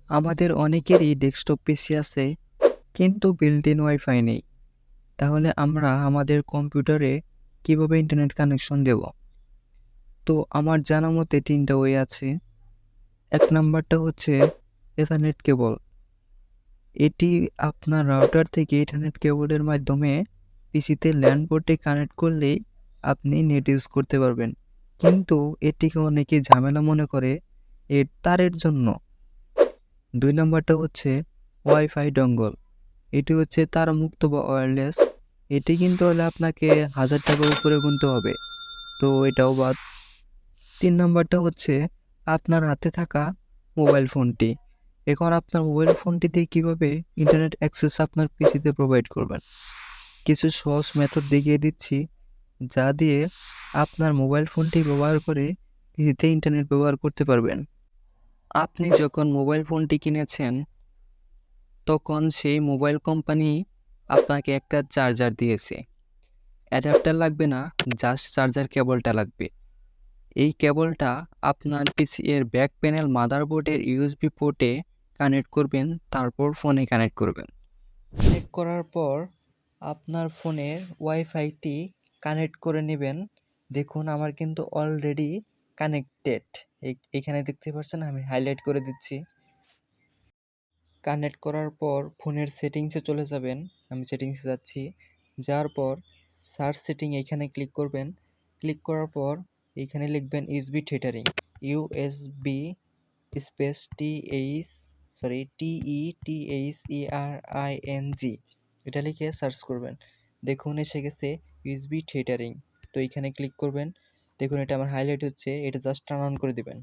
আমাদের অনেকেরই ডেস্কটপ পিসি আছে কিন্তু বিল্ট ইন ওয়াইফাই নেই। তাহলে আমরা আমাদের কম্পিউটারে কিভাবে ইন্টারনেট কানেকশন দেব? তো আমার জানা মতে ৩টা ওয়ে আছে। ১ নাম্বারটা হচ্ছে ইথারনেট কেবল। এটি আপনার রাউটার থেকে ইথারনেট কেবলের মাধ্যমে পিসিতে ল্যান পোর্টে কানেক্ট করলেই আপনি নেট ইউজ করতে পারবেন। কিন্তু এটিকে অনেকে ঝামেলা মনে করে এর তারের জন্য। ২ নাম্বারটা হচ্ছে ওয়াইফাই ডঙ্গল। এটি হচ্ছে তারমুক্ত বা ওয়্যারলেস। এটি কিনতে হলে আপনাকে ৳১,০০০ উপরে গুনতে হবে। তো এটাও বাদ। ৩ নাম্বারটা হচ্ছে আপনার হাতে থাকা মোবাইল ফোনটি। এখন আপনার মোবাইল ফোনটি দিয়ে কীভাবে ইন্টারনেট অ্যাক্সেস আপনার পিসিতে প্রোভাইড করবেন? কিছু সহজ মেথড দেখিয়ে দিচ্ছি, যা দিয়ে আপনার মোবাইল ফোনটি ব্যবহার করে পিসিতে ইন্টারনেট ব্যবহার করতে পারবেন। আপনি যখন মোবাইল ফোনটি কিনেছেন, তখন সেই মোবাইল কোম্পানি আপনাকে একটা চার্জার দিয়েছে। অ্যাডাপ্টার লাগবে না, জাস্ট চার্জার কেবলটা লাগবে। এই কেবলটা আপনার পিসি এর ব্যাক প্যানেল মাদারবোর্ডের ইউএসবি পোর্টে কানেক্ট করবেন, তারপর ফোনে কানেক্ট করবেন। কানেক্ট করার পর আপনার ফোনের ওয়াইফাইটি কানেক্ট করে নেবেন। দেখুন আমার কিন্তু অলরেডি কানেক্টেড। এখানে দেখতে পাচ্ছেন, আমি হাইলাইট করে দিচ্ছি। কানেক্ট করার পর ফোনের সেটিংসে চলে যাবেন। আমি সেটিংসে যাচ্ছি। যাওয়ার পর সার্চ সেটিং এখানে ক্লিক করবেন। ক্লিক করার পর এখানে লিখবেন USB tethering. USB space TETHERING এটা লিখে সার্চ করবেন। দেখুন এসে গেছে ইউএসবি টেথারিং। তো এখানে ক্লিক করবেন। দেখুন এটা আমার হাইলাইট হচ্ছে, এটা জাস্ট টার্ন অন করে দিবেন।